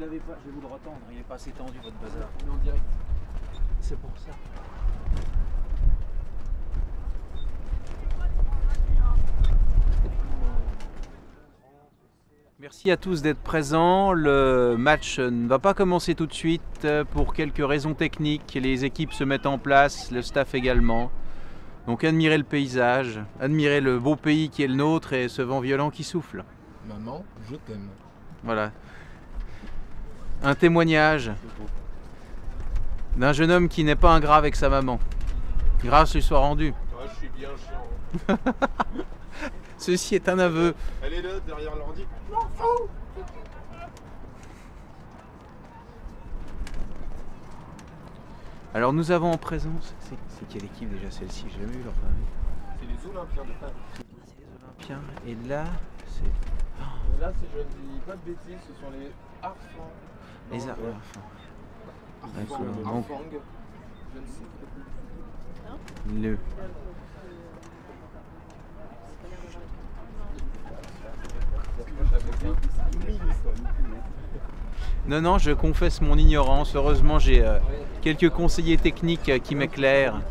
l'avez pas, je vais vous le retendre, il est pas assez tendu votre bazar. On est en direct. C'est pour ça. Merci à tous d'être présents. Le match ne va pas commencer tout de suite pour quelques raisons techniques. Les équipes se mettent en place, le staff également. Donc admirez le paysage, admirez le beau pays qui est le nôtre et ce vent violent qui souffle. Maman, je t'aime. Voilà. Un témoignage d'un jeune homme qui n'est pas ingrat avec sa maman. Grâce lui soit rendue. Ouais, je suis bien chiant. Ceci est un aveu. Elle est là, derrière l'ordi. Alors nous avons en présence, c'est quelle équipe déjà celle-ci? J'ai jamais vu leur famille. C'est les Olympiens de Paris. C'est les Olympiens. Et là, c'est... Et là, si je ne dis pas de bêtises, ce sont les Harfang. Les Arfang. Harfang. Donc, Je ne sais pas. le... Non, non, je confesse mon ignorance. Heureusement, j'ai quelques conseillers techniques qui m'éclairent.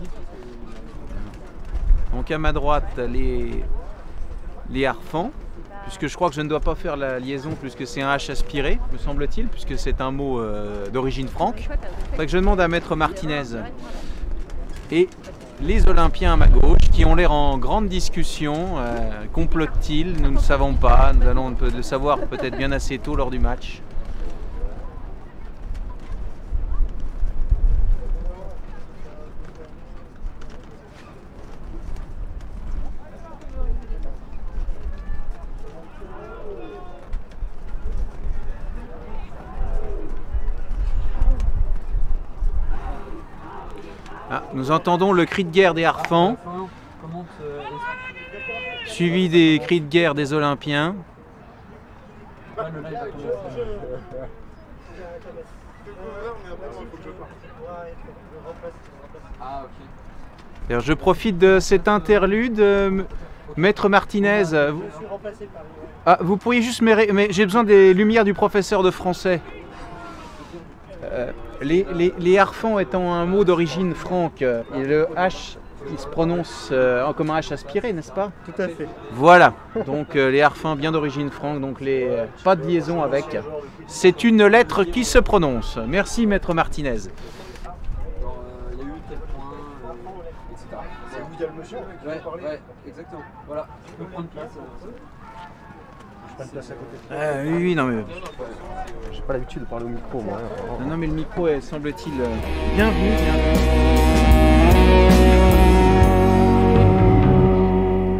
Donc à ma droite, les harfans, puisque je crois que je ne dois pas faire la liaison, puisque c'est un H aspiré, me semble-t-il, puisque c'est un mot d'origine franque. Donc je demande à Maître Martinez. Et les Olympiens à ma gauche, qui ont l'air en grande discussion. Complotent-ils? Nous ne savons pas. Nous allons le savoir peut-être bien assez tôt lors du match. Ah, nous entendons le cri de guerre des harfans, suivi des cris de guerre des Olympiens. Alors, je profite de cet interlude, Maître Martinez. Vous pourriez juste mais j'ai besoin des lumières du professeur de français. Les harfans étant un mot d'origine franque, et le H qui se prononce comme un H aspiré, n'est-ce pas? Tout à fait. Voilà, donc les harfans bien d'origine franque, donc pas de liaison avec. C'est une lettre qui se prononce. Merci Maître Martinez. Il y a eu tel point, etc. C'est vous, il y a le monsieur qui veut parler. Ouais, exactement. Voilà, tu peux prendre place. Je prends place à côté. Oui, non mais... J'ai pas l'habitude de parler au micro, moi. Non mais le micro est, semble-t-il, bienvenu.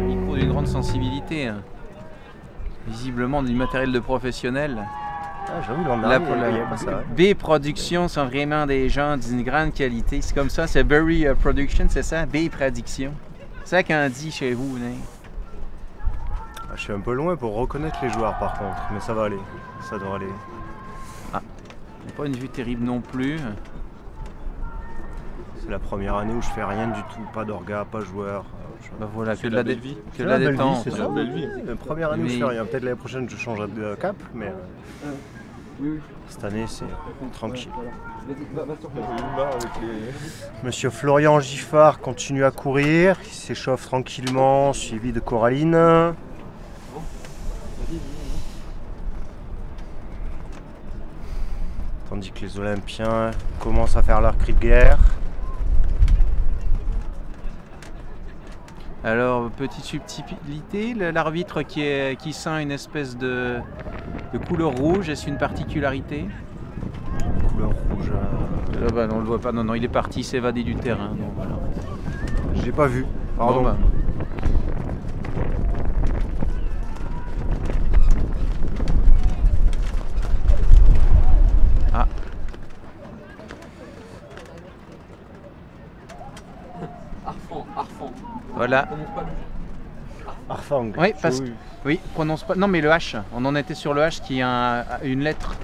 Un micro d'une grande sensibilité, hein. Visiblement du matériel de professionnel. Ah, j'avoue, l'an Là, dernier, pour il y a pas ça. B Productions sont vraiment des gens d'une grande qualité. C'est comme ça, c'est Berry Production, c'est ça? B Production. C'est ça qu'on dit chez vous, hein? Je suis un peu loin pour reconnaître les joueurs par contre, mais ça va aller, ça devrait aller. Pas une vue terrible non plus. C'est la première année où je fais rien du tout, pas d'orga, pas joueur. Bah voilà, que de la la, belle vie. que de la détente. C'est ça, belle vie. La première année où je Mais- fais rien. Peut-être l'année prochaine je change de cap, mais Oui. cette année c'est tranquille. Va sur place. Avec les... Monsieur Florian Giffard continue à courir, il s'échauffe tranquillement, suivi de Coraline. Tandis que les Olympiens commencent à faire leur cri de guerre. Alors, petite subtilité, l'arbitre qui ceint une espèce de couleur rouge, est-ce une particularité? Couleur rouge. Ah bah non, on le voit pas, non, non, il est parti s'évader du terrain. Donc voilà. J'ai pas vu. Pardon. Bon, bah. Ah. Harfang. Voilà. Prononce pas le Harfang. Oui, parce que... Oui, prononce pas... Non, mais le H. On en était sur le H qui a une lettre.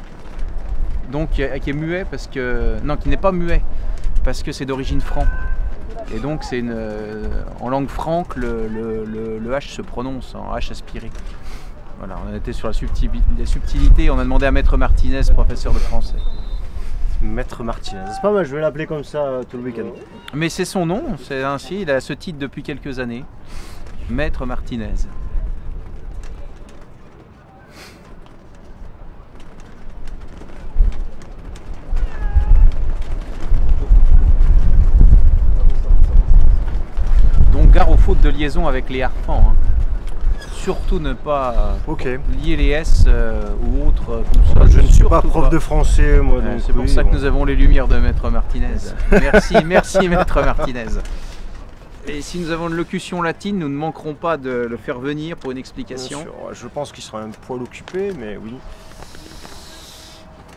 Donc, qui est muet parce que... Non, qui n'est pas muet. Parce que c'est d'origine franc. Et donc, c'est une... en langue franque, le H se prononce en H aspiré. Voilà, on était sur la subtilité, on a demandé à Maître Martinez, professeur de français. Maître Martinez. C'est pas mal, je vais l'appeler comme ça tout le week-end. Mais c'est son nom, c'est ainsi, il a ce titre depuis quelques années. Maître Martinez. Donc gare aux fautes de liaison avec les harpans. Hein. Surtout ne pas lier les S ou autres comme ça. Je ne suis pas prof de français, moi. C'est pour ça que nous avons les lumières de Maître Martinez. Merci, merci Maître Martinez. Et si nous avons une locution latine, nous ne manquerons pas de le faire venir pour une explication. Je pense qu'il sera un poil occupé, mais oui.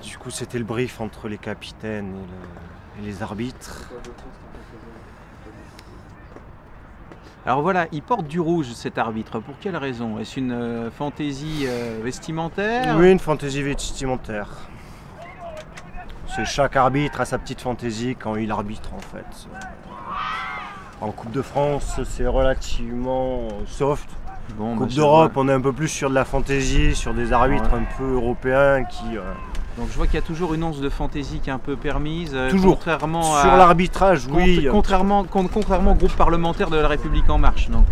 Du coup, c'était le brief entre les capitaines et les arbitres. Alors voilà, il porte du rouge cet arbitre. Pour quelle raison? Est-ce une fantaisie vestimentaire? Oui, une fantaisie vestimentaire. Chaque arbitre a sa petite fantaisie quand il arbitre en fait. En Coupe de France, c'est relativement soft. Bon, Coupe d'Europe, on est un peu plus sur de la fantaisie, sur des arbitres un peu européens qui... Donc je vois qu'il y a toujours une once de fantaisie qui est un peu permise. Toujours. Contrairement sur l'arbitrage, oui. Contrairement au groupe parlementaire de la République En Marche. Donc,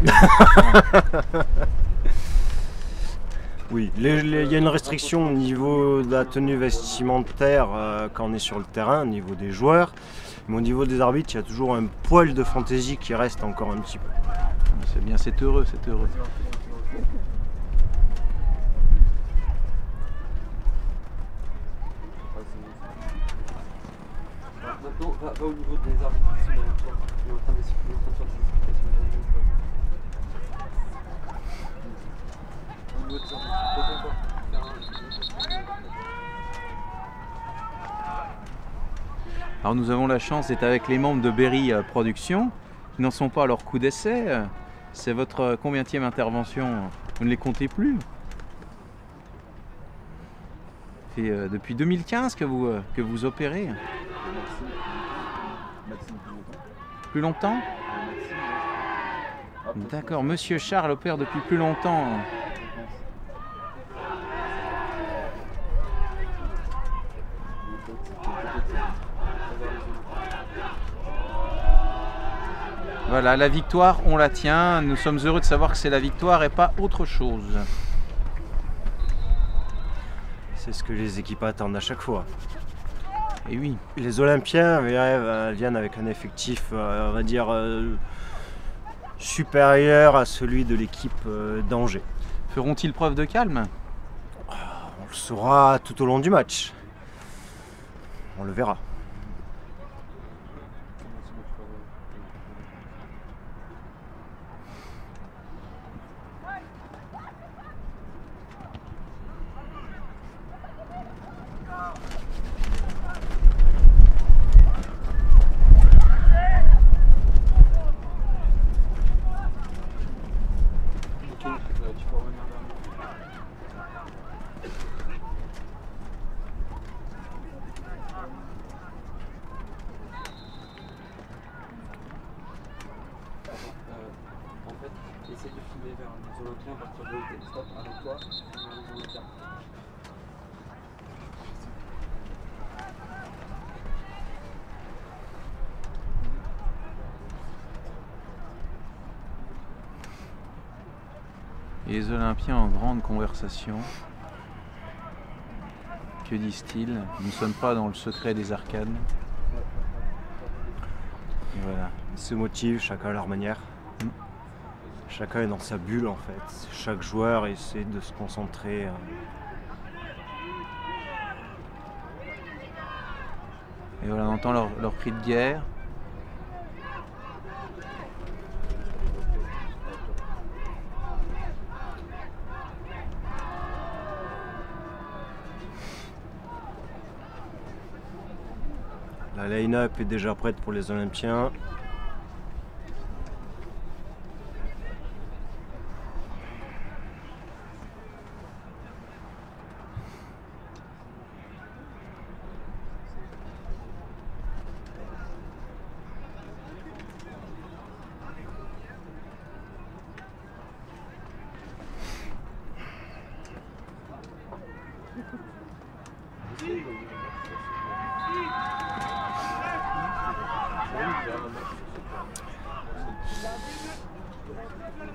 oui, il y a une restriction au niveau de la tenue vestimentaire quand on est sur le terrain, au niveau des joueurs. Mais au niveau des arbitres, il y a toujours un poil de fantaisie qui reste encore un petit peu. C'est bien, c'est heureux, c'est heureux. Maintenant, va au niveau des arbitres qui sont dans le tour. On est en train de faire des explications. Au niveau des arbitres, Alors nous avons la chance d'être avec les membres de Berry Productions, qui n'en sont pas à leur coup d'essai. C'est votre combienième intervention? Vous ne les comptez plus? C'est depuis 2015 que vous opérez? Plus longtemps? D'accord, Monsieur Charles opère depuis plus longtemps. Voilà, la victoire, on la tient. Nous sommes heureux de savoir que c'est la victoire et pas autre chose. C'est ce que les équipes attendent à chaque fois. Et oui. Les Olympiens viennent avec un effectif, on va dire, supérieur à celui de l'équipe d'Angers. Feront-ils preuve de calme? On le saura tout au long du match. On le verra. Essaye de filmer vers les Olympiens à partir de là où stop avec toi, vers les Olympiens. Et les Olympiens en grande conversation. Que disent-ils? Nous ne sommes pas dans le secret des arcades. Et voilà. Ils se motivent, chacun à leur manière. Chacun est dans sa bulle en fait. Chaque joueur essaie de se concentrer. Et voilà, on entend leur cri de guerre. La line-up est déjà prête pour les Olympiens.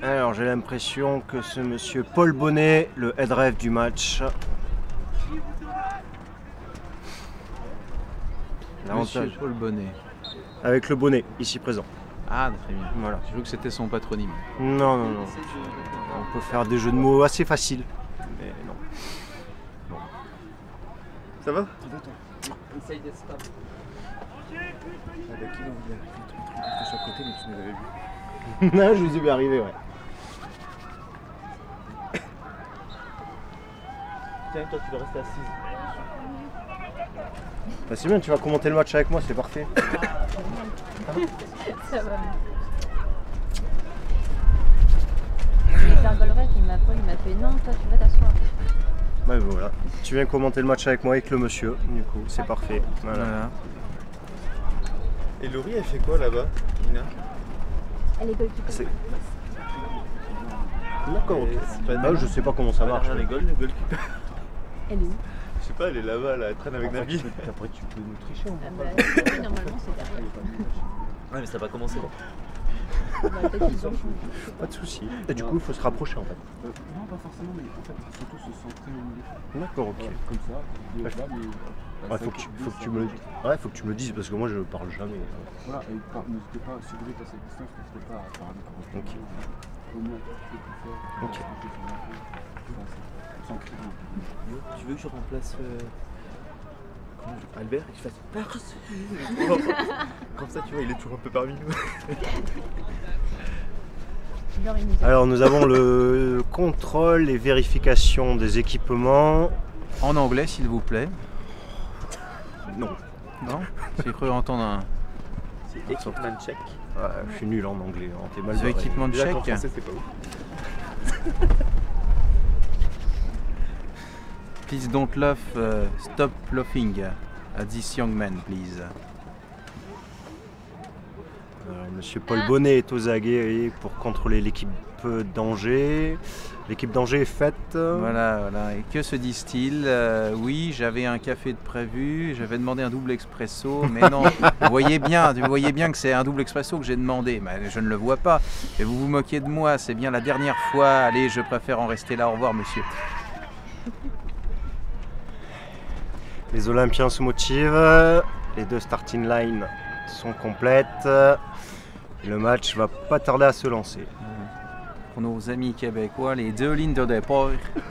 Alors j'ai l'impression que ce monsieur Paul Bonnet, le head ref du match. Monsieur Paul Bonnet. Avec le bonnet, ici présent. Ah, très bien. Voilà. J'ai cru que c'était son patronyme. Non, non, non. On peut faire des jeux de mots assez faciles. Mais non. Non. Ça va? Essaye d'être stable. Avec qui on vient de chaque côté, mais tu nous avais vu. Non, je vous ai vu arriver, ouais. Tiens, toi tu dois rester assise. Bah, c'est bien, tu vas commenter le match avec moi, c'est parfait. Ça va. J'ai fait un golref, il m'a fait non, toi tu vas t'asseoir. Bah voilà, tu viens commenter le match avec moi avec le monsieur, du coup, c'est parfait. Voilà. Et Laurie, elle fait quoi là-bas, Nina? Elle est goalkeeper. C'est- D'accord, ok. Bah, je sais pas comment ça marche. Elle rigole, le goalkeeper. Elle est où? Je sais pas, elle est là-bas, là, elle traîne avec Nabil. Après, tu peux nous tricher. Ah bah, oui, normalement c'est derrière. Ouais, mais ça va commencer. Bah, peut-être qu'ils ont changé. Pas de soucis. Et du coup, il faut se rapprocher en fait. Non, pas forcément, mais en fait, surtout se centrer au milieu. D'accord, ok. Comme ça, tu Ouais, dis, là, mais. Ouais, faut que tu me le dises. Ouais, faut que tu me le dises parce que moi je parle jamais. Voilà, et n'hésitez pas, si vous voulez passer à distance, n'hésitez pas à parler correctement. Ok. Au moins, tu peux plus fort. Ok. Sans crier. Tu veux que je remplace Albert et que je fasse merci? Comme ça, tu vois, il est toujours un peu parmi nous. Genre, il nous a- Alors nous avons le contrôle et vérification des équipements. En anglais, s'il vous plaît. Non. Non? J'ai cru entendre un. C'est Equipment check. Ouais, je suis nul en anglais, hein, t'es mal The barré. Equipment Déjà qu'en Check. français, c'est pas ouf. Please don't laugh, stop laughing at this young man, please. Monsieur Paul Bonnet est aux aguets pour contrôler l'équipe d'Angers. L'équipe d'Angers est faite. Voilà, voilà. Et que se disent-ils? Oui, j'avais un café de prévu, j'avais demandé un double expresso, mais non, vous voyez bien que c'est un double expresso que j'ai demandé, mais je ne le vois pas. Et vous vous moquez de moi, c'est bien la dernière fois. Allez, je préfère en rester là. Au revoir, monsieur. Les Olympiens se motivent. Les deux starting lines sont complètes. Et le match va pas tarder à se lancer. Pour nos amis québécois, les deux lignes de départ,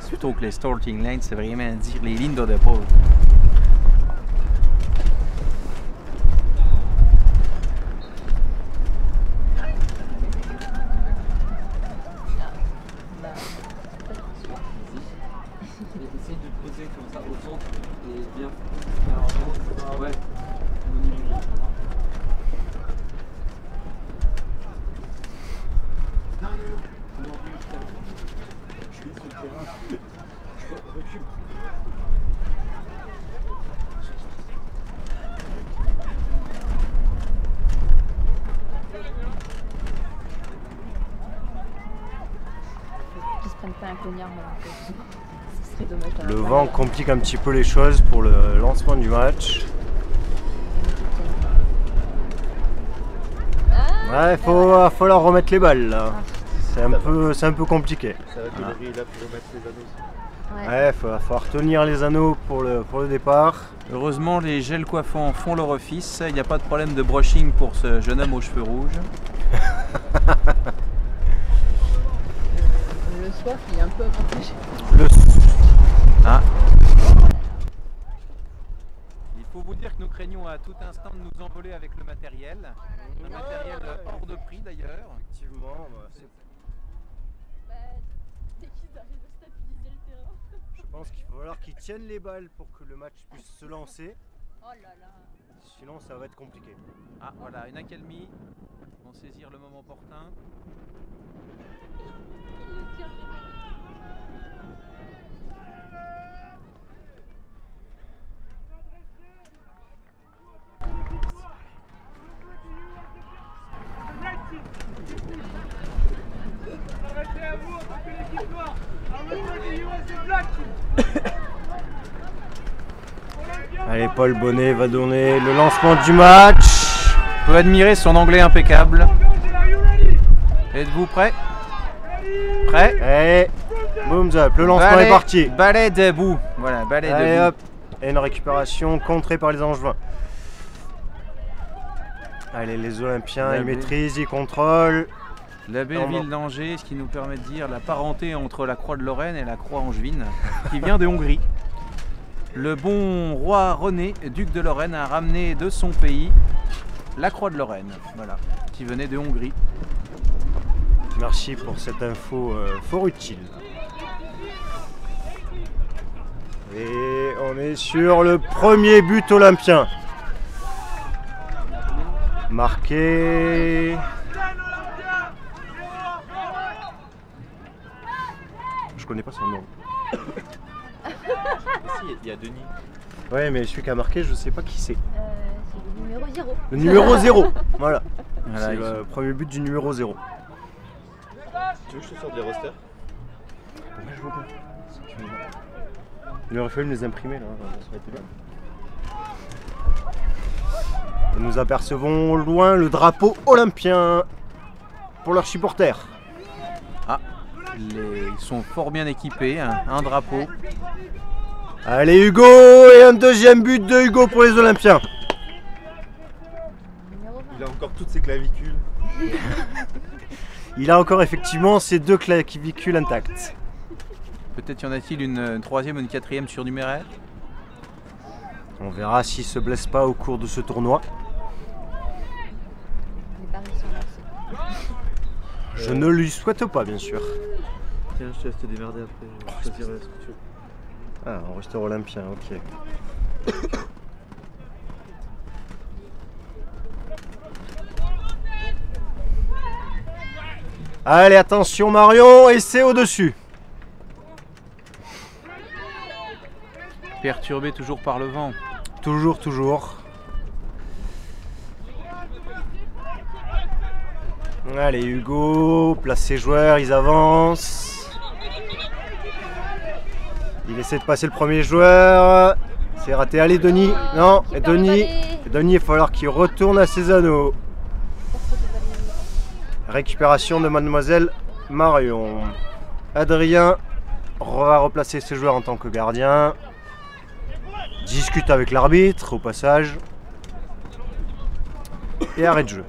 plutôt que les starting lines, c'est vraiment dire les lignes de départ. Essaye de te poser comme ça au centre et bien. Alors, ouais. Qu'ils se prennent pas un cognard, malheureusement. Ce serait dommage d'avoir Le pas vent la- complique un petit peu les choses pour le lancement du match. Ouais, faut leur remettre les balles là. C'est un peu compliqué. Ça va que Laurie est là pour remettre les anneaux. Ouais. Ouais, va falloir tenir les anneaux pour le départ. Heureusement, les gels coiffants font leur office. Il n'y a pas de problème de brushing pour ce jeune homme aux cheveux rouges. Le soif, il est un peu avantagé. Ah. Il faut vous dire que nous craignons à tout instant de nous envoler avec le matériel. Un matériel hors de prix d'ailleurs. Effectivement, Dès qu'ils arrivent à stabiliser le terrain. je pense qu'il va falloir qu'ils tiennent les balles pour que le match puisse se lancer. Oh là là. Sinon, ça va être compliqué. Ah voilà, une accalmie. Ils vont saisir le moment opportun. Allez, Paul Bonnet va donner le lancement du match. On peut admirer son anglais impeccable. Êtes-vous prêts? Prêts? Et boom up, le lancement est parti. Balai debout. Voilà, balai Allez debout. hop, et une récupération contrée par les Angevins. Allez, les Olympiens, ils maîtrisent, ils contrôlent. La belle ville d'Angers, ce qui nous permet de dire la parenté entre la croix de Lorraine et la croix angevine, qui vient de Hongrie. Le bon roi René, duc de Lorraine, a ramené de son pays la croix de Lorraine, voilà, qui venait de Hongrie. Merci pour cette info fort utile. Et on est sur le premier but olympien. Marqué. Je connais pas son nom. Si, il y a Denis. Ouais, mais celui qui a marqué, je sais pas qui c'est. C'est le numéro 0. Le numéro 0. Voilà. Voilà, C'est ils le premier but du numéro 0. Tu veux que je te sorte des rosters? Je vois pas. Il aurait fallu me les imprimer là, ça aurait été bien. Et nous apercevons au loin le drapeau olympien pour leurs supporters. Ils sont fort bien équipés, hein, un drapeau. Allez Hugo, et un deuxième but de Hugo pour les Olympiens. Numéro 20. Il a encore toutes ses clavicules. Il a encore effectivement ses deux clavicules intactes. Peut-être y en a-t-il une troisième ou une quatrième surnuméraire? On verra s'il se blesse pas au cours de ce tournoi. Les paris sont lancés. Je ne lui souhaite pas bien sûr. Tiens, je te laisse te démerder après. Je choisirai ce que tu veux. Ah, un roster olympien, ok. Allez, attention Marion, et c'est au-dessus. Perturbé toujours par le vent. Toujours, toujours. Allez, Hugo place ses joueurs, ils avancent. Il essaie de passer le premier joueur. C'est raté. Allez, Denis. Non, et Denis, il va falloir qu'il retourne à ses anneaux. Récupération de Mademoiselle Marion. Adrien va replacer ses joueurs en tant que gardien. Discute avec l'arbitre au passage. Et arrête de jeu.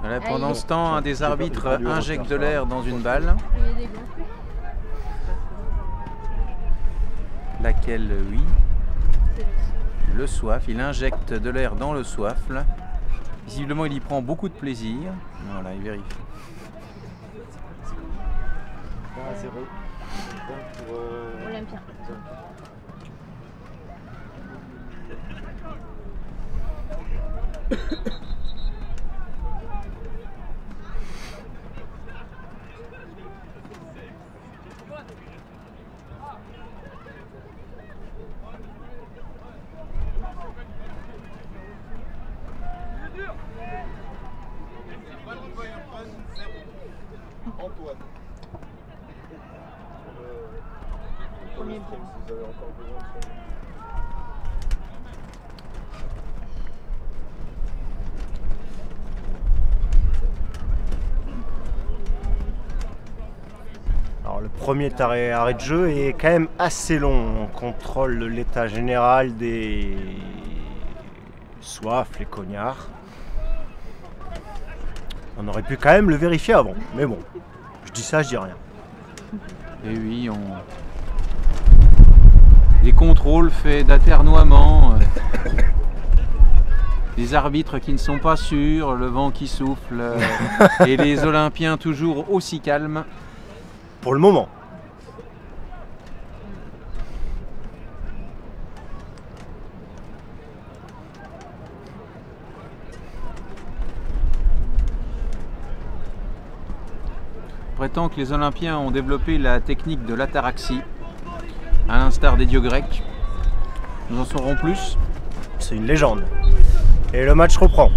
Voilà, pendant ce temps, un des arbitres injecte de l'air dans une balle. Il est dégonflé. Laquelle, oui, C'est le le soif. Il injecte de l'air dans le soifle. Visiblement, il y prend beaucoup de plaisir. Voilà, il vérifie. 1-0. Pour Olympien. Antoine. Premier Si but. vous avez encore besoin de ça. Alors le premier arrêt de jeu est quand même assez long. On contrôle l'état général des soifs, les cognards. On aurait pu quand même le vérifier avant, mais bon, je dis ça, je dis rien. Et oui, les contrôles faits d'aternoiement, les arbitres qui ne sont pas sûrs, le vent qui souffle, et les Olympiens toujours aussi calmes. Pour le moment. prétend que les Olympiens ont développé la technique de l'ataraxie, à l'instar des dieux grecs. Nous en saurons plus. C'est une légende. Et le match reprend.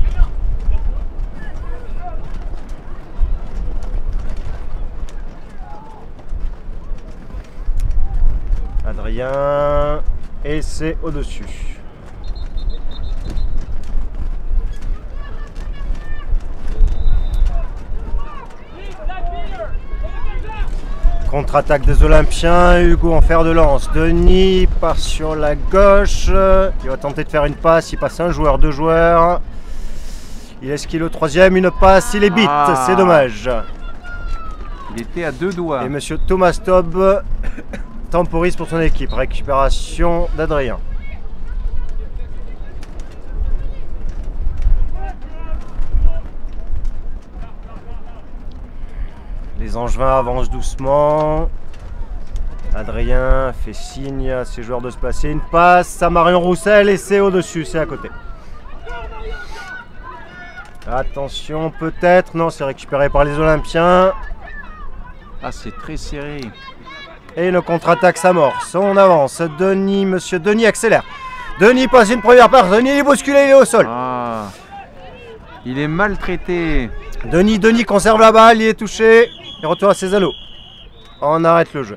Adrien, et c'est au-dessus. Contre-attaque des Olympiens, Hugo en fer de lance. Denis part sur la gauche. Il va tenter de faire une passe. Il passe un joueur, deux joueurs. Il esquive le troisième, une passe, il est beat. C'est dommage. Il était à 2 doigts. Et monsieur Thomas Taube temporise pour son équipe. Récupération d'Adrien. Les Angevins avancent doucement. Adrien fait signe à ses joueurs de se placer. Une passe à Marion Roussel et c'est au-dessus, c'est à côté. Attention, peut-être. Non, c'est récupéré par les Olympiens. Ah, c'est très serré. Et une contre-attaque s'amorce. On avance. Denis, monsieur Denis accélère. Denis passe une première passe. Denis est bousculé, il est au sol. Ah, il est maltraité. Denis conserve la balle, il est touché. Il retourne à ses anneaux. On arrête le jeu.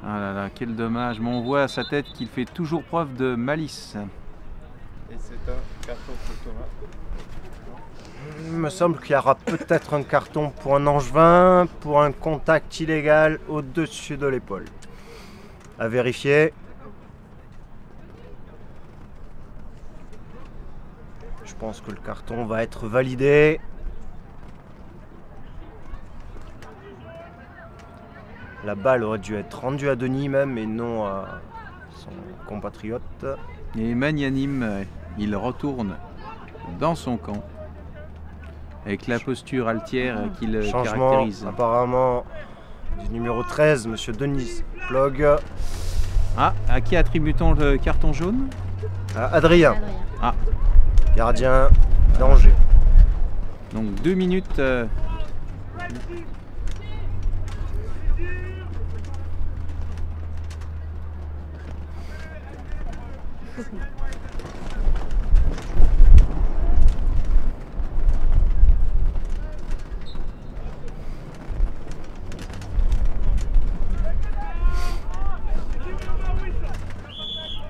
Ah là là, quel dommage. Mais on voit à sa tête qu'il fait toujours preuve de malice. Et c'est un carton pour Thomas. Il me semble qu'il y aura peut-être un carton pour un Angevin pour un contact illégal au-dessus de l'épaule. À vérifier. Je pense que le carton va être validé. La balle aurait dû être rendue à Denis même et non à son compatriote. Et magnanime, il retourne dans son camp avec la posture altière qui le Changement caractérise. apparemment du numéro 13, monsieur Denis Plog. Ah, à qui attribue-t-on le carton jaune? À Adrien, Ah, gardien d'Angers. donc 2 minutes.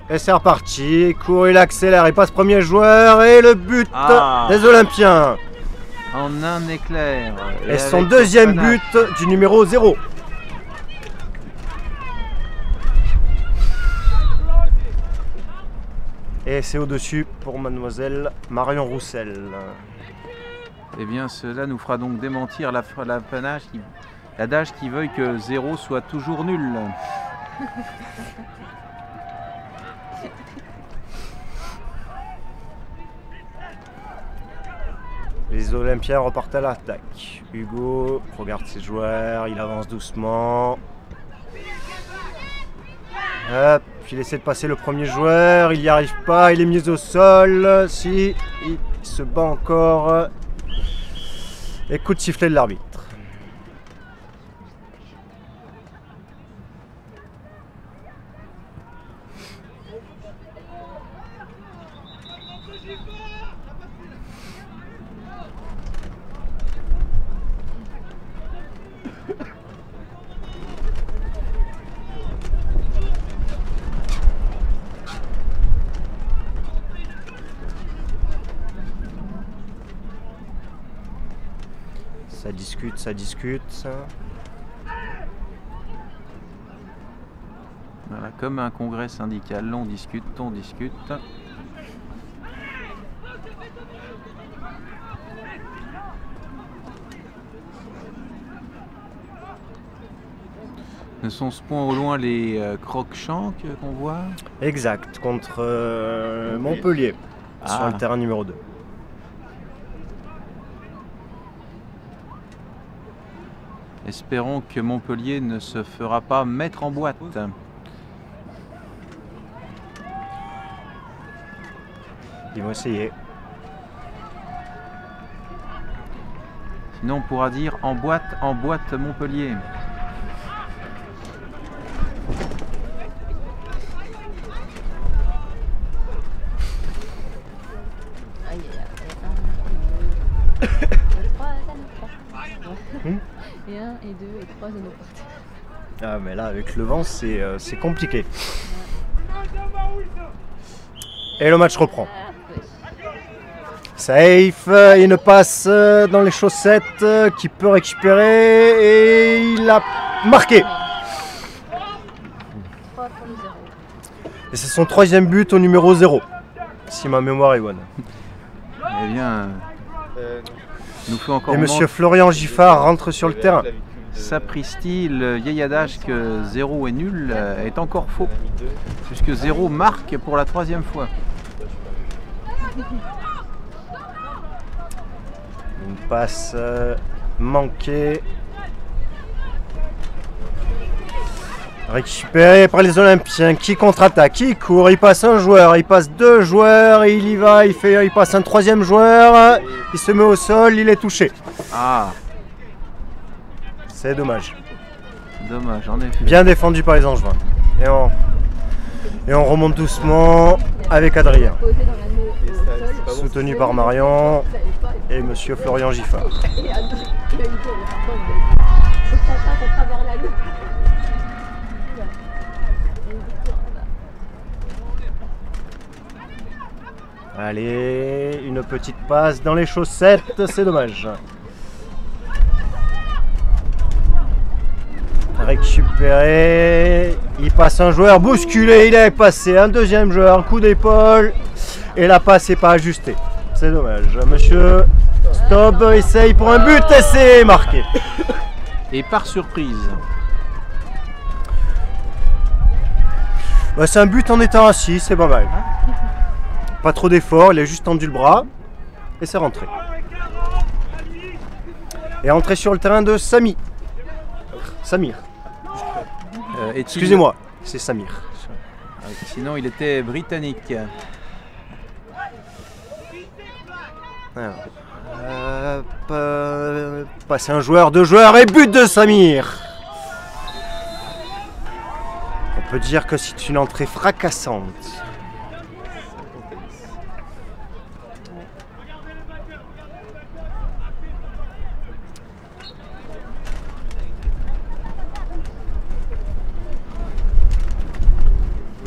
Et c'est reparti, il court, il accélère, il passe premier joueur et le but des Olympiens. En un éclair. Et son avec deuxième panache. but du numéro 0. Et c'est au-dessus pour mademoiselle Marion Roussel. Eh bien, cela nous fera donc démentir l'adage qui veuille que 0 soit toujours nul. Les Olympiens repartent à l'attaque. Hugo regarde ses joueurs, il avance doucement. Hop, il essaie de passer le premier joueur, il n'y arrive pas, il est mis au sol. Si, il se bat encore. Et coup de sifflet de l'arbitre. Ça discute. Voilà, comme un congrès syndical, on discute, on discute. Ne sont-ce point au loin les Crocs-Champs qu'on voit? Exact, contre Montpellier, sur le terrain numéro 2. Espérons que Montpellier ne se fera pas mettre en boîte. Ils vont essayer. Sinon on pourra dire en boîte Montpellier. Aïe, il y a 1, 2, 3 anneaux. Et 1, et 2, et 3 anneaux. Ah mais là avec le vent c'est compliqué. Et le match reprend. Safe, une passe dans les chaussettes qui peut récupérer et il a marqué. 3 pour le 0. Et c'est son 3e but au numéro 0, si ma mémoire est bonne. Eh bien, nous fait encore Et monsieur Florian Giffard rentre sur le terrain. Sapristi, le vieil adage que 0 est nul est encore faux, puisque 0 marque pour la 3e fois. Une passe manquée. Récupéré par les Olympiens qui contre-attaque, qui court, il passe un joueur, il passe 2 joueurs, il y va, il passe un 3e joueur, il se met au sol, il est touché. Ah, C'est dommage. dommage, en effet. Bien défendu par les Angevins. Et on remonte doucement avec Adrien. Posé dans l'anneau au sol. Soutenu par Marion et monsieur Florian Giffard. Et Adrien, il a eu peur, il faut pas qu'on travers la loupe. Allez, une petite passe dans les chaussettes, c'est dommage. Récupéré, il passe un joueur, bousculé, il est passé, un 2e joueur, coup d'épaule, et la passe n'est pas ajustée. C'est dommage. Monsieur Stob essaye pour un but et c'est marqué. Et par surprise. Bah, c'est un but en étant assis, c'est pas mal. Pas trop d'effort, il a juste tendu le bras et c'est rentré. Et entré sur le terrain de Samir. Excusez-moi, c'est Samir. Sinon, il était britannique. Alors, passer un joueur, 2 joueurs et but de Samir. On peut dire que c'est une entrée fracassante.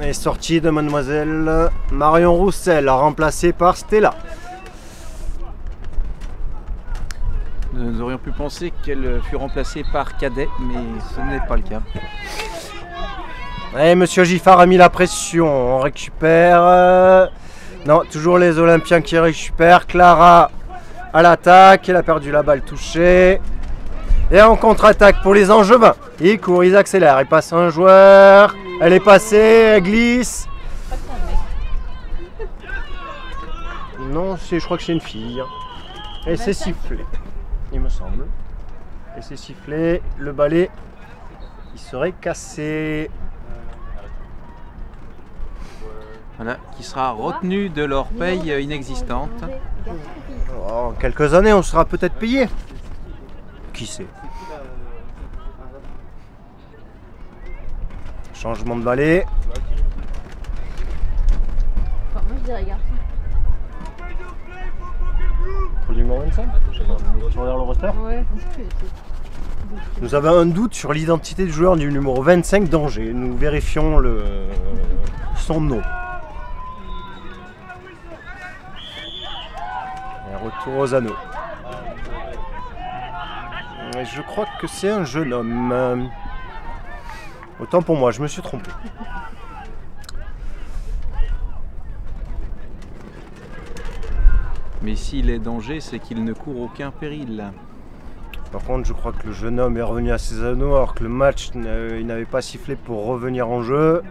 Et sortie de mademoiselle Marion Roussel, remplacée par Stella. Nous aurions pu penser qu'elle fut remplacée par Cadet, mais ce n'est pas le cas. Et monsieur Giffard a mis la pression, on récupère. Non, toujours les Olympiens qui récupèrent. Clara à l'attaque, elle a perdu la balle touchée. Et en contre-attaque pour les Angevins. Ils courent, ils accélèrent, ils passent un joueur. Elle est passée, elle glisse. Non, je crois que c'est une fille. Et c'est sifflé, il me semble. Et c'est sifflé, le balai, il serait cassé. Voilà, qui sera retenu de leur paye inexistante. En quelques années, on sera peut-être payé. Qui sait? Changement de balai. Enfin, moi je dirais garçon. Pour le numéro 25? Tu regardes le roster? Ouais. Nous avons un doute sur l'identité du joueur du numéro 25 d'Angers. Nous vérifions son nom. Et retour aux anneaux. Et je crois que c'est un jeune homme. Autant pour moi, je me suis trompé. Mais s'il est danger, c'est qu'il ne court aucun péril. Par contre, je crois que le jeune homme est revenu à ses anneaux alors que le match, il n'avait pas sifflé pour revenir en jeu.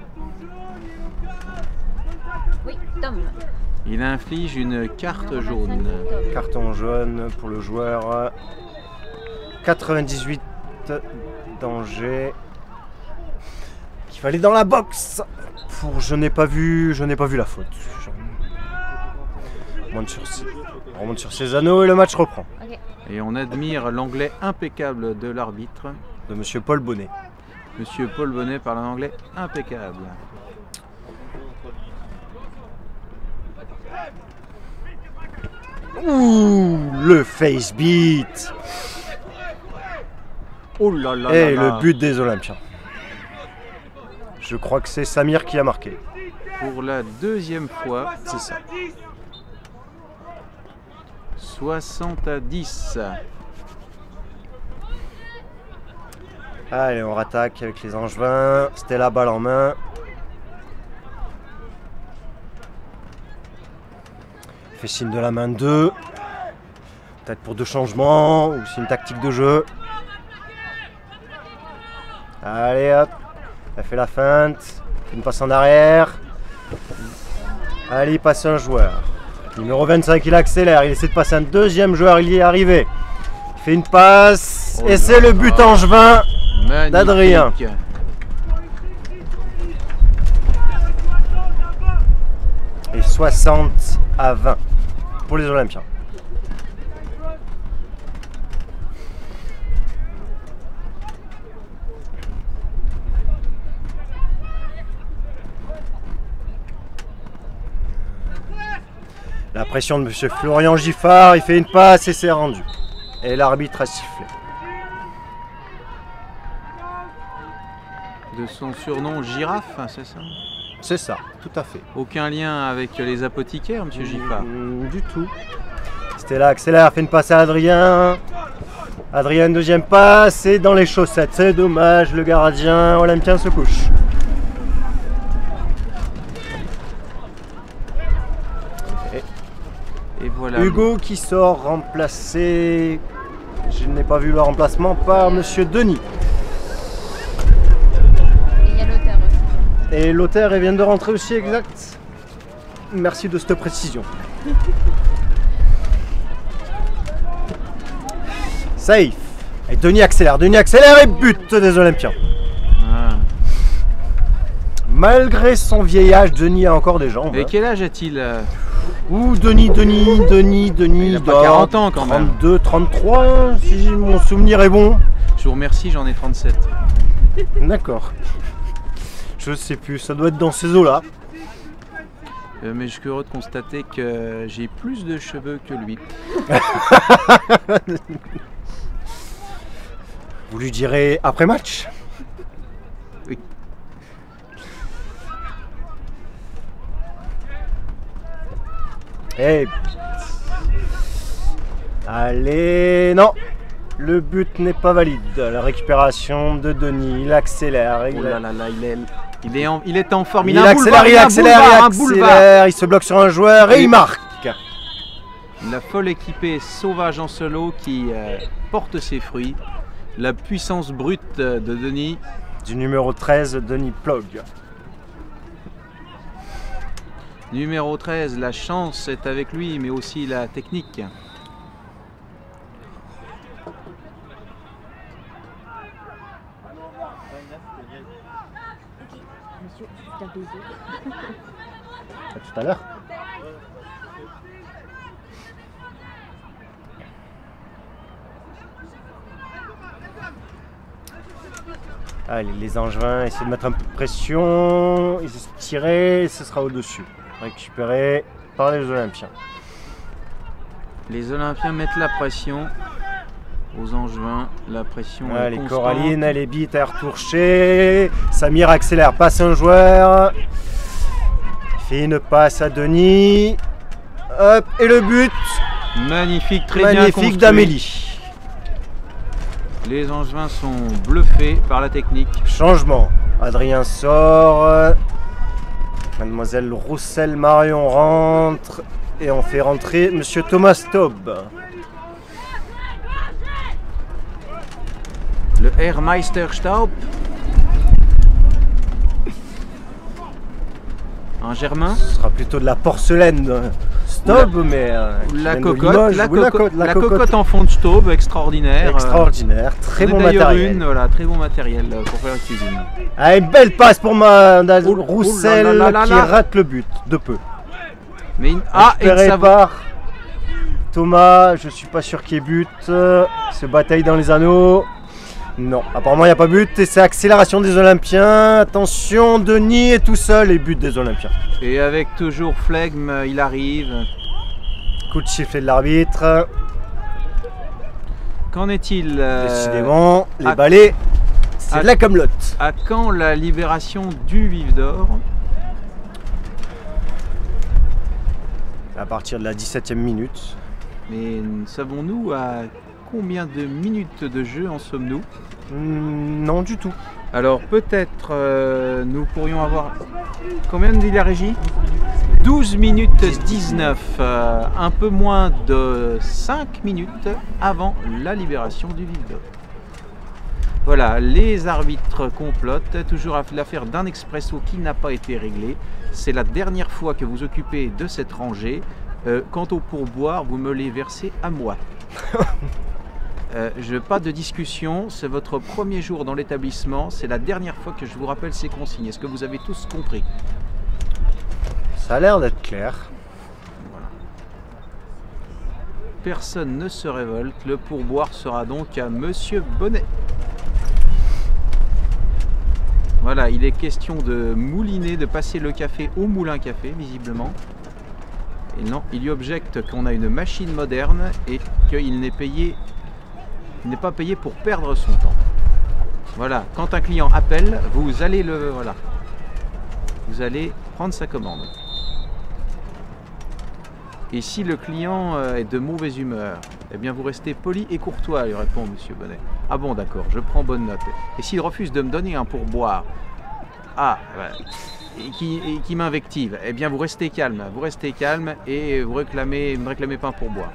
Oui, Tom. Il inflige une carte jaune. Carton jaune pour le joueur. 98 d'Angers. Qu'il fallait dans la boxe. Je n'ai pas vu la faute. On remonte sur ses anneaux et le match reprend. Ok. Et on admire l'anglais impeccable de l'arbitre. De monsieur Paul Bonnet. Monsieur Paul Bonnet parle un anglais impeccable. Ouh, le face beat. Oh là là Et là là. le but des Olympiens. Je crois que c'est Samir qui a marqué. Pour la deuxième fois, C'est ça. 60-10. Allez, on rattaque avec les Angevins. C'était la balle en main. Il fait signe de la main 2. Peut-être pour 2 changements ou c'est une tactique de jeu. Allez hop. Elle fait la feinte. Fait une passe en arrière. Allez, il passe un joueur. Numéro 25, il accélère. Il essaie de passer un deuxième joueur. Il y est arrivé. Il fait une passe. Oh Et là c'est le là. but angevin. Magnifique. d'Adrien. Et 60-20 pour les Olympiens. La pression de M. Florian Giffard, il fait une passe et c'est rendu. Et l'arbitre a sifflé. De son surnom Girafe, c'est ça? C'est ça, tout à fait. Aucun lien avec les apothicaires, monsieur Giffard? Du tout. C'était là, accélère, fait une passe à Adrien. Adrien, deuxième passe, et dans les chaussettes. C'est dommage, le gardien olympien se couche. Et voilà. Hugo qui sort remplacé, je n'ai pas vu le remplacement, par monsieur Denis. Et il y a l'auteur aussi. Et l'auteur vient de rentrer aussi, exact. Merci de cette précision. Safe. Et Denis accélère et but des Olympiens. Ah. Malgré son vieil âge, Denis a encore des jambes. Et hein. quel âge a-t-il? Ouh, Denis, Il a pas doit 40 ans quand même. 32, 33, si mon souvenir est bon. Je vous remercie, j'en ai 37. D'accord. Je sais plus, ça doit être dans ces eaux-là. Mais je suis heureux de constater que j'ai plus de cheveux que lui. Vous lui direz après match? Oui. Eh. Allez, non. Le but n'est pas valide. La récupération de Denis, il accélère. Oh là là là, il est en forme. Il a un accélère, boulevard, il accélère, un boulevard. il se bloque sur un joueur et il marque. La folle équipée Sauvage Ancelot qui porte ses fruits. La puissance brute de Denis. Du numéro 13, Denis Plog. Numéro 13, la chance est avec lui, mais aussi la technique. Monsieur, c'est un baiser. À tout à l'heure. Allez, les Angevins essaient de mettre un peu de pression. Ils essaient de tirer et ce sera au-dessus. Récupéré par les Olympiens. Les Olympiens mettent la pression aux Angevins. La pression est Allez, constante. Coraline, elle est bite, elle retourchée. Samir accélère, passe un joueur. Il fait une passe à Denis. Hop, et le but Magnifique, très bien magnifique construit. d'Amélie. Les Angevins sont bluffés par la technique. Changement. Adrien sort. Mademoiselle Roussel Marion rentre. Et on fait rentrer monsieur Thomas Taube. Le Herr Meister Staub. Un Germain. Ce sera plutôt de la porcelaine Staub, mais qui La vient de cocotte, Limoges. la, Ou la cocotte en fond de Staub, extraordinaire. extraordinaire. Très On est bon d'ailleurs matériel. une, voilà, très bon matériel pour faire la cuisine. Ah, une belle passe pour Madame Oh, Roussel oh là là là qui là. rate le but de peu. Mais et Récupéré ça par Thomas, je suis pas sûr qu'il y ait but. Se bataille dans les anneaux. Non, apparemment il n'y a pas but et c'est accélération des Olympiens. Attention, Denis est tout seul et but des Olympiens. Et avec toujours flegme, il arrive. Coup de sifflet de l'arbitre. Qu'en est-il Décidément, les balais, c'est de la camelote. À quand la libération du Vif d'Or? À partir de la 17e minute. Mais savons-nous à combien de minutes de jeu en sommes-nous? Non du tout. Alors peut-être nous pourrions avoir... Combien dit la régie? 12 minutes 19, un peu moins de 5 minutes avant la libération du Vif d'Or. Voilà, les arbitres complotent, toujours l'affaire d'un expresso qui n'a pas été réglé. C'est la dernière fois que vous occupez de cette rangée. Quant au pourboire, vous me les versez à moi. Pas de discussion, c'est votre premier jour dans l'établissement, c'est la dernière fois que je vous rappelle ces consignes. Est-ce que vous avez tous compris? Ça a l'air d'être clair. Voilà. Personne ne se révolte, le pourboire sera donc à Monsieur Bonnet. Voilà, il est question de mouliner, de passer le café au moulin café, visiblement. Et non, il y objecte qu'on a une machine moderne et qu'il n'est pas payé pour perdre son temps. Voilà, quand un client appelle, vous allez prendre sa commande. Et si le client est de mauvaise humeur, eh bien vous restez poli et courtois, lui répond Monsieur Bonnet. Ah bon, d'accord, je prends bonne note. Et s'il refuse de me donner un pourboire, et qui m'invective, eh bien vous restez calme et vous ne réclamez pas un pourboire.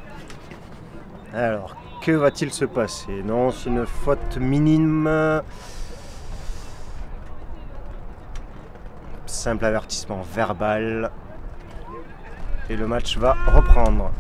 Alors, que va-t-il se passer? Non, c'est une faute minime. Simple avertissement verbal. Et le match va reprendre.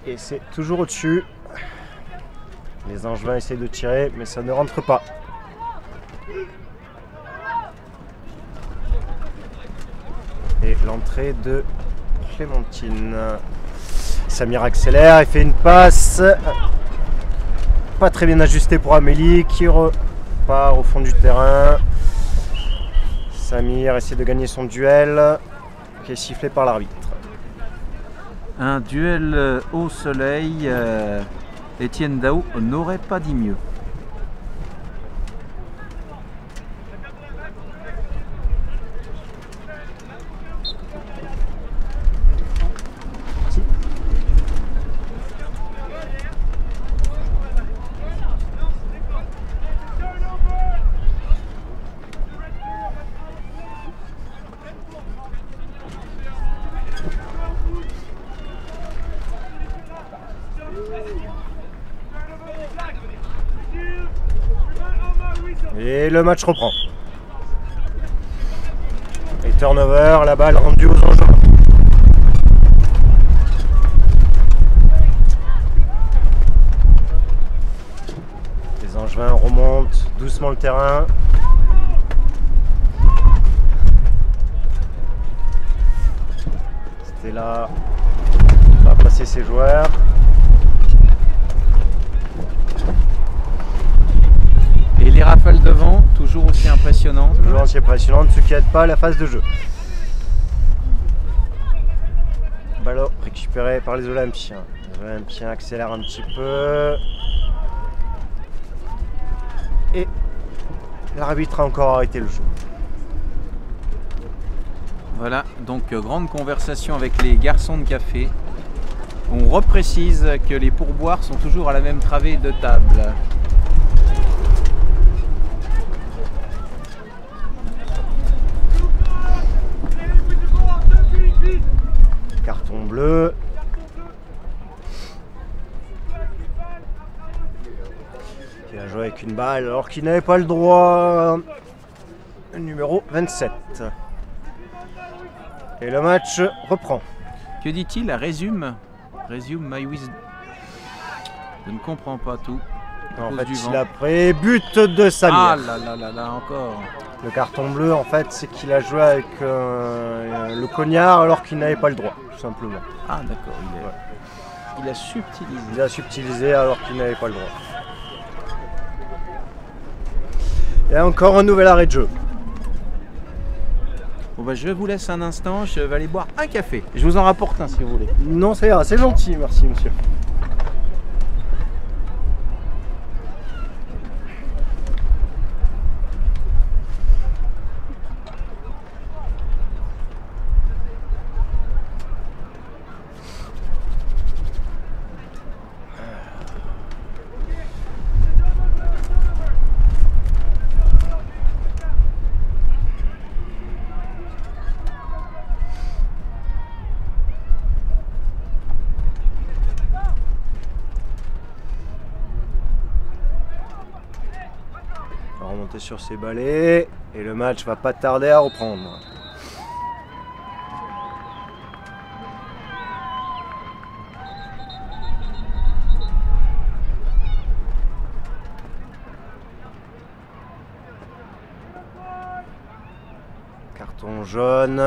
Et c'est toujours au-dessus. Les Angevins essayent de tirer, mais ça ne rentre pas. Et l'entrée de Clémentine. Samir accélère et fait une passe. Pas très bien ajustée pour Amélie qui repart au fond du terrain. Samir essaie de gagner son duel qui est sifflé par l'arbitre. Un duel au soleil, Étienne Daou n'aurait pas dit mieux. Et le match reprend. Et turnover, la balle rendue aux Angevins. Les Angevins remontent doucement le terrain. Stella va passer ses joueurs. Et les rafales de vent, toujours aussi impressionnantes. Toujours aussi impressionnantes, ce qui n'aide pas la phase de jeu. Ballon récupéré par les Olympiens. Les Olympiens accélèrent un petit peu. Et l'arbitre a encore arrêté le jeu. Voilà, donc grande conversation avec les garçons de café. On reprécise que les pourboires sont toujours à la même travée de table. Carton bleu. avec une balle alors qu'il n'avait pas le droit. Le numéro 27. Et le match reprend. Que dit-il? Résume my wisdom. Je ne comprends pas tout. En cause fait, du il vent. a pris but de Samir. Ah là là là là, encore. Le carton bleu, en fait, c'est qu'il a joué avec le cognard alors qu'il n'avait pas le droit, tout simplement. Ah d'accord, il a subtilisé. Il a subtilisé alors qu'il n'avait pas le droit. Et encore un nouvel arrêt de jeu. Bon bah je vous laisse un instant, je vais aller boire un café. Je vous en rapporte un si vous voulez. Non, ça ira, c'est gentil, merci monsieur. On va remonter sur ses balais et le match va pas tarder à reprendre. Carton jaune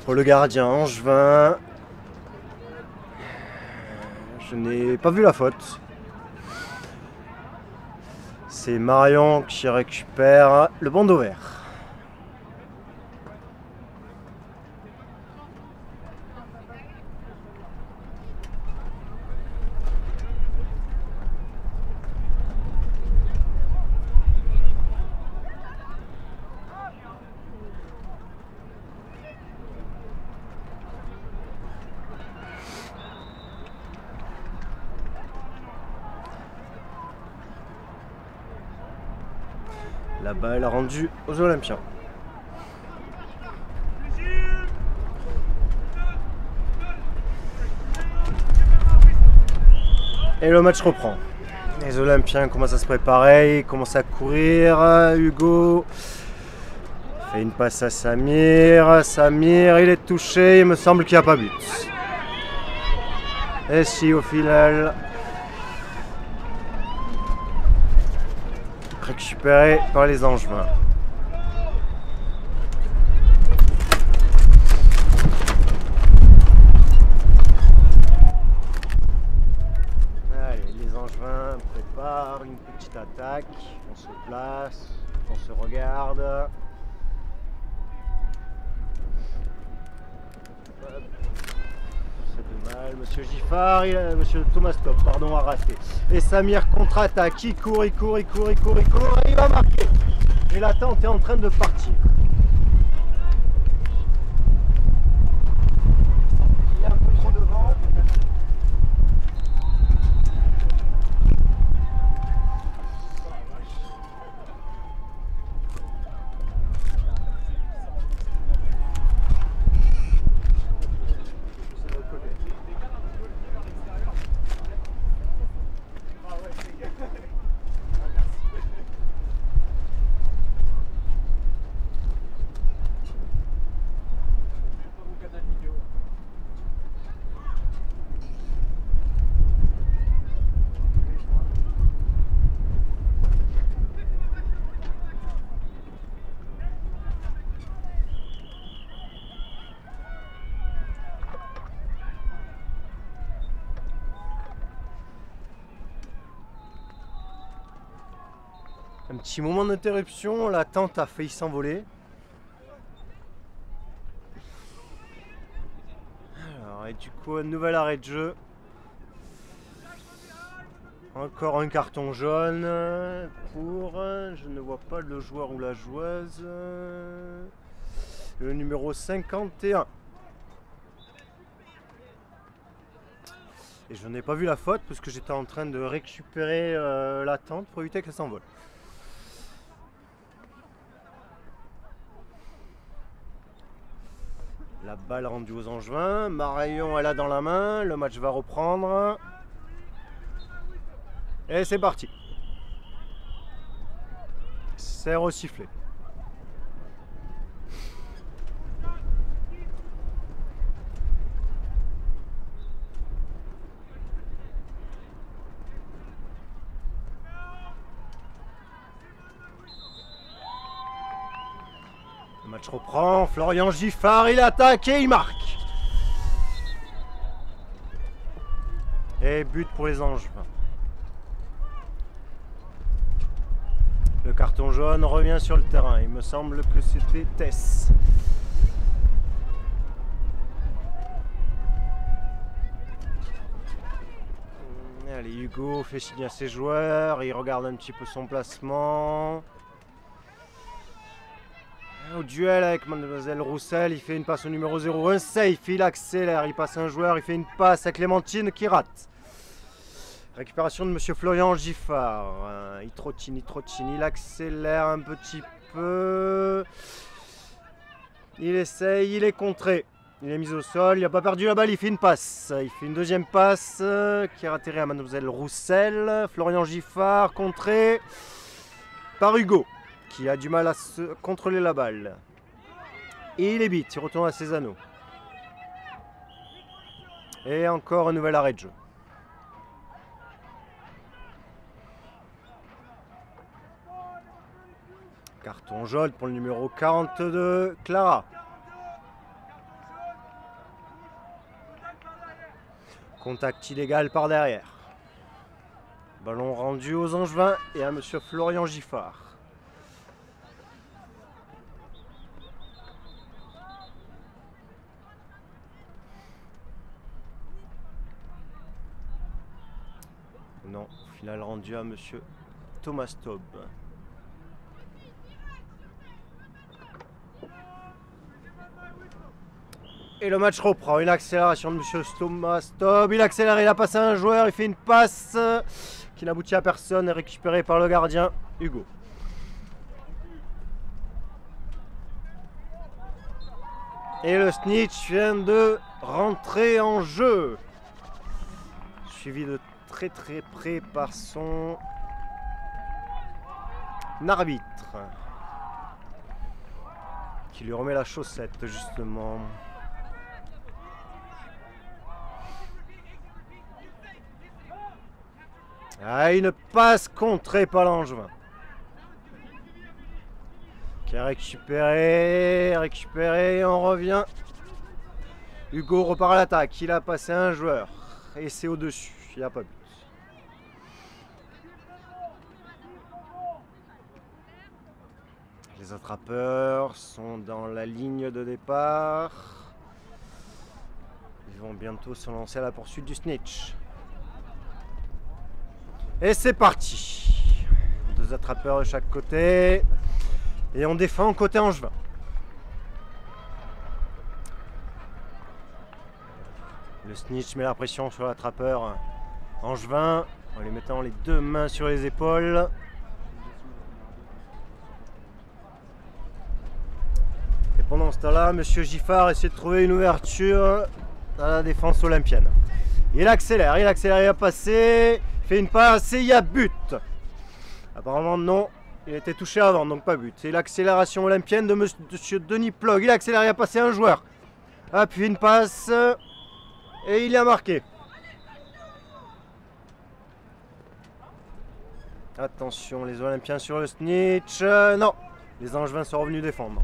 pour le gardien Angevin. Je n'ai pas vu la faute. C'est Marion qui récupère le bandeau vert. La balle rendue aux Olympiens. Et le match reprend. Les Olympiens commencent à se préparer, ils commencent à courir. Hugo fait une passe à Samir. Samir, il est touché, il me semble qu'il n'y a pas but. Et si au final... récupéré par les Angevins. Allez, les Angevins préparent une petite attaque. On se place, on se regarde. Hop. C'est de mal. Monsieur Giffard, monsieur Thomas Top, pardon, a raté. Et Samir contre-attaque, il court, il court, il court, il court, il court, et il va marquer. Et l'attente est en train de partir. Il y a un peu trop de vent. Un petit moment d'interruption, la tente a failli s'envoler. Alors, et du coup, un nouvel arrêt de jeu. Encore un carton jaune pour, je ne vois pas le joueur ou la joueuse, le numéro 51. Et je n'ai pas vu la faute parce que j'étais en train de récupérer la tente pour éviter qu'elle s'envole. La balle rendue aux Angevins. Marion, elle a dans la main. Le match va reprendre. Et c'est parti. C'est resifflé. Le match reprend. Florian Giffard, il attaque et il marque. Et but pour les Angevins. Le carton jaune revient sur le terrain. Il me semble que c'était Tess. Allez, Hugo fait signe à ses joueurs. Il regarde un petit peu son placement. Au duel avec Mademoiselle Roussel, il fait une passe au numéro 0. Un safe, il accélère, il passe un joueur, il fait une passe à Clémentine qui rate. Récupération de Monsieur Florian Giffard. Il trottine, il accélère un petit peu. Il essaye, il est contré. Il est mis au sol, il n'a pas perdu la balle, il fait une passe. Il fait une deuxième passe qui a atterri à Mademoiselle Roussel. Florian Giffard, contré par Hugo, qui a du mal à se contrôler la balle. Et il évite, il retourne à ses anneaux. Et encore un nouvel arrêt de jeu. Carton jaune pour le numéro 42, Clara. Contact illégal par derrière. Ballon rendu aux Angevins et à Monsieur Florian Giffard. Non, au final rendu à Monsieur Thomas Taube. Et le match reprend. Une accélération de Monsieur Thomas Taube. Il accélère, il a passé un joueur, il fait une passe qui n'aboutit à personne et récupérée par le gardien Hugo. Et le snitch vient de rentrer en jeu. Suivi de très près par son arbitre. Qui lui remet la chaussette justement. Ah, une passe contrée par l'Angevin. Qui a récupéré, on revient. Hugo repart à l'attaque, il a passé un joueur. Et c'est au-dessus, il n'y a pas but. Les attrapeurs sont dans la ligne de départ. Ils vont bientôt se lancer à la poursuite du snitch. Et c'est parti. Deux attrapeurs de chaque côté. Et on défend côté Angevin. Le snitch met la pression sur l'attrapeur Angevin en lui mettant les deux mains sur les épaules. Et pendant ce temps-là, Monsieur Giffard essaie de trouver une ouverture à la défense olympienne. Il accélère, il a passé. Fait une passe et il y a but. Apparemment non, il était touché avant, donc pas but. C'est l'accélération olympienne de Monsieur Denis Plog. Il accélère, il a passé un joueur. Ah, puis une passe et il a marqué. Attention, les Olympiens sur le snitch. Non, les Angevins sont revenus défendre.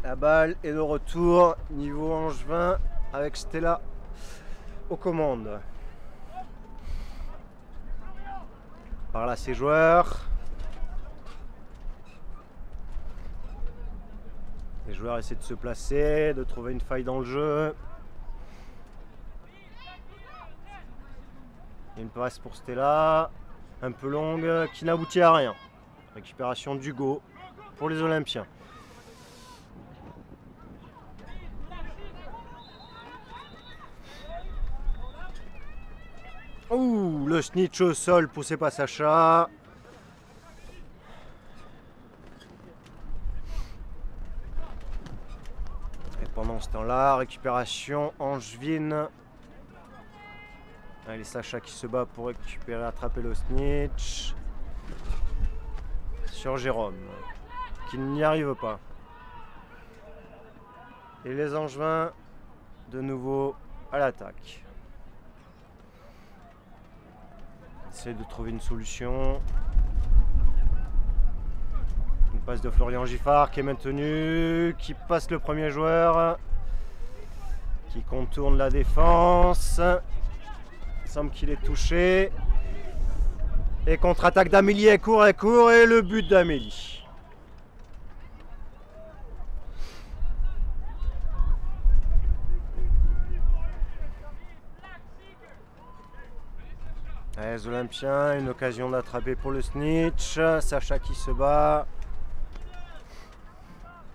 La balle est de retour, niveau Angevin, avec Stella aux commandes. Par là, ses joueurs. Les joueurs essaient de se placer, de trouver une faille dans le jeu. Il y a une passe pour Stella, un peu longue, qui n'aboutit à rien. Récupération d'Hugo pour les Olympiens. Ouh, le snitch au sol poussé par Sacha. Et pendant ce temps-là, récupération angevine Allez, Sacha qui se bat pour récupérer, attraper le snitch. Sur Jérôme, qui n'y arrive pas. Et les Angevins, de nouveau à l'attaque. Essaye de trouver une solution. Une passe de Florian Giffard qui est maintenue, qui passe le premier joueur, qui contourne la défense. Il semble qu'il est touché. Et contre-attaque d'Amélie, elle court, et le but d'Amélie. Les Olympiens, une occasion d'attraper pour le snitch. Sacha qui se bat.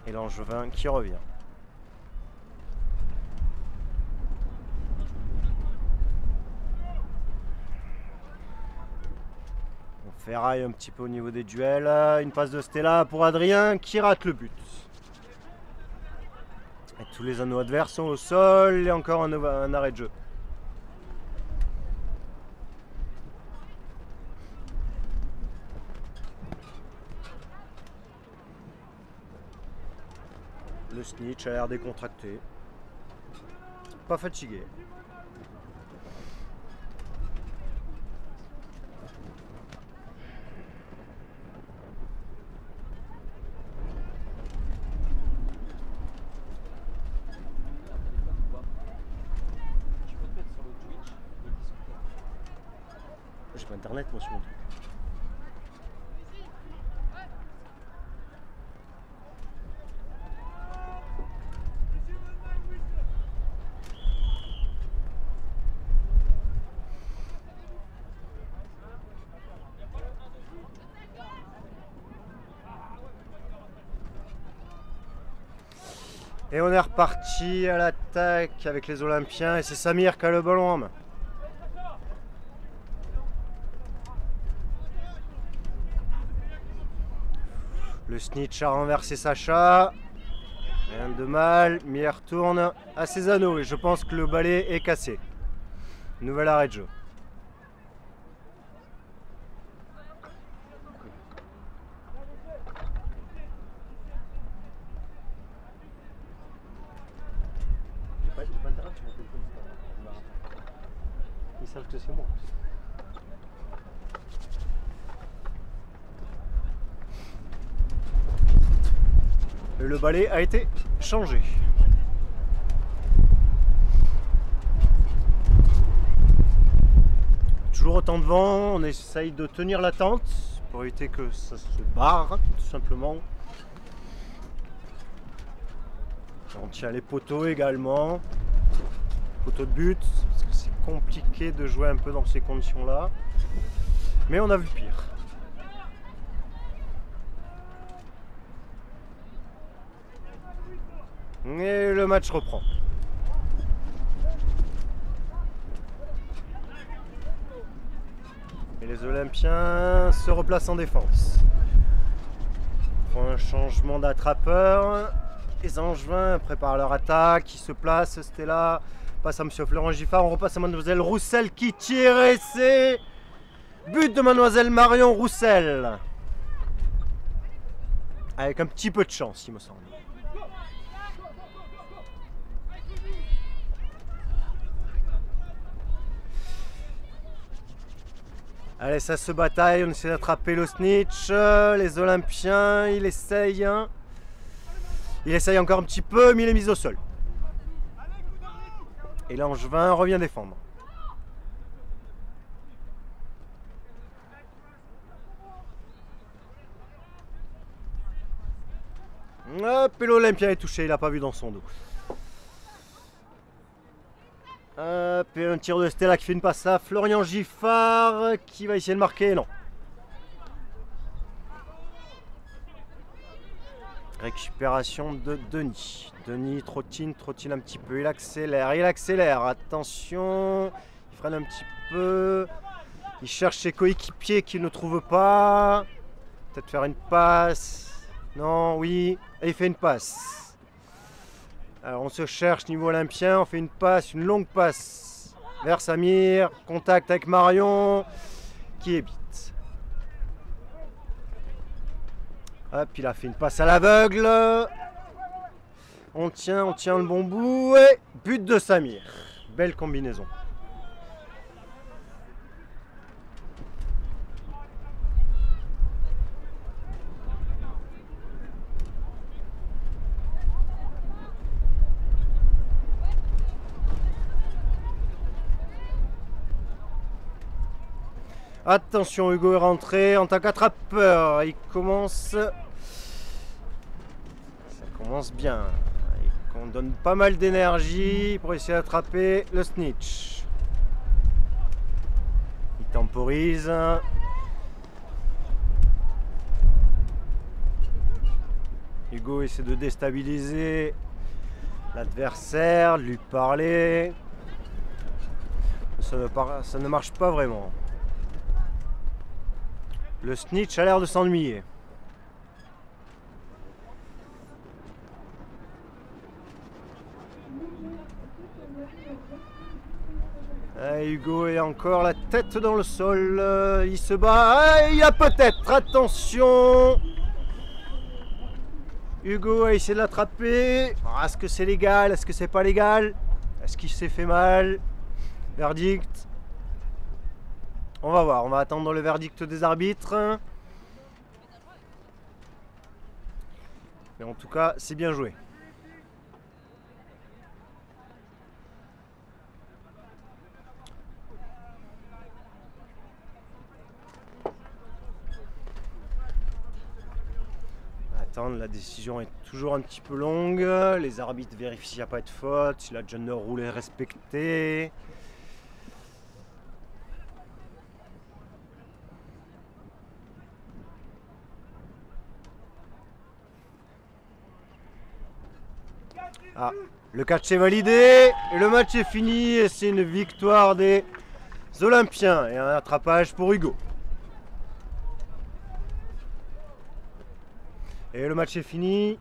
Et l'Angevin qui revient. On ferraille un petit peu au niveau des duels. Une passe de Stella pour Adrien qui rate le but. Et tous les anneaux adverses sont au sol. Et encore un arrêt de jeu. Le snitch a l'air décontracté. Pas fatigué. J'ai pas internet moi sur mon truc. Et on est reparti à l'attaque avec les Olympiens et c'est Samir qui a le ballon en main. Le snitch a renversé Sacha. Rien de mal, mais il retourne à ses anneaux et je pense que le balai est cassé. Nouvel arrêt de jeu. Ils savent que c'est moi. Et le balai a été changé. Toujours autant de vent, on essaye de tenir la tente pour éviter que ça se barre, tout simplement. On tient les poteaux également. Poteaux de but, parce que c'est compliqué de jouer un peu dans ces conditions-là. Mais on a vu pire. Et le match reprend. Et les Olympiens se replacent en défense. Pour un changement d'attrapeur. Les Angevins préparent leur attaque, ils se placent, Stella passe à M. Florent Giffard, on repasse à Mademoiselle Roussel qui tire et c'est but de Mademoiselle Marion Roussel. Avec un petit peu de chance, il me semble. Allez, ça se bataille, on essaie d'attraper le snitch, les Olympiens, il essaye. Il essaye encore un petit peu, mais il est mis au sol. Et l'Angevin revient défendre. Hop, et l'Olympien est touché, il n'a pas vu dans son dos. Hop, et un tir de Stella qui fait une passe à Florian Giffard qui va essayer de marquer, non. Récupération de Denis. Denis trottine un petit peu, il accélère, attention, il freine un petit peu, il cherche ses coéquipiers qu'il ne trouve pas, peut-être faire une passe, non, oui, et il fait une passe. Alors on se cherche niveau olympien, on fait une passe, une longue passe vers Samir. Contact avec Marion qui évite. Hop, il a fait une passe à l'aveugle. On tient le bon bout et but de Samir. Belle combinaison. Attention, Hugo est rentré en tant qu'attrapeur. Il commence. Ça commence bien. On donne pas mal d'énergie pour essayer d'attraper le snitch. Il temporise. Hugo essaie de déstabiliser l'adversaire, de lui parler. Ça ne marche pas vraiment. Le snitch a l'air de s'ennuyer. Hugo est encore la tête dans le sol. Il se bat. Il y a peut-être. Attention. Hugo a essayé de l'attraper. Est-ce que c'est légal? Est-ce que c'est pas légal? Est-ce qu'il s'est fait mal? Verdict. On va voir. On va attendre le verdict des arbitres. Mais en tout cas, c'est bien joué. La décision est toujours un petit peu longue. Les arbitres vérifient s'il n'y a pas de faute, si la gender rule est respectée. Ah, le catch est validé et le match est fini et c'est une victoire des Olympiens et un attrapage pour Hugo. Et le match est fini.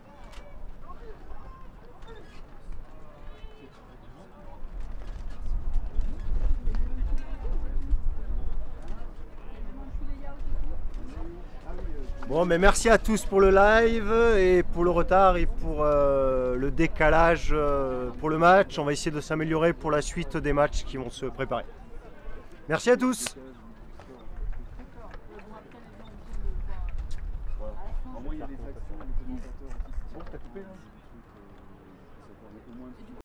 Bon, mais merci à tous pour le live et pour le retard et pour le décalage pour le match. On va essayer de s'améliorer pour la suite des matchs qui vont se préparer. Merci à tous. Envoyer les actions, les commentateurs aussi. Bon, t'as coupé là?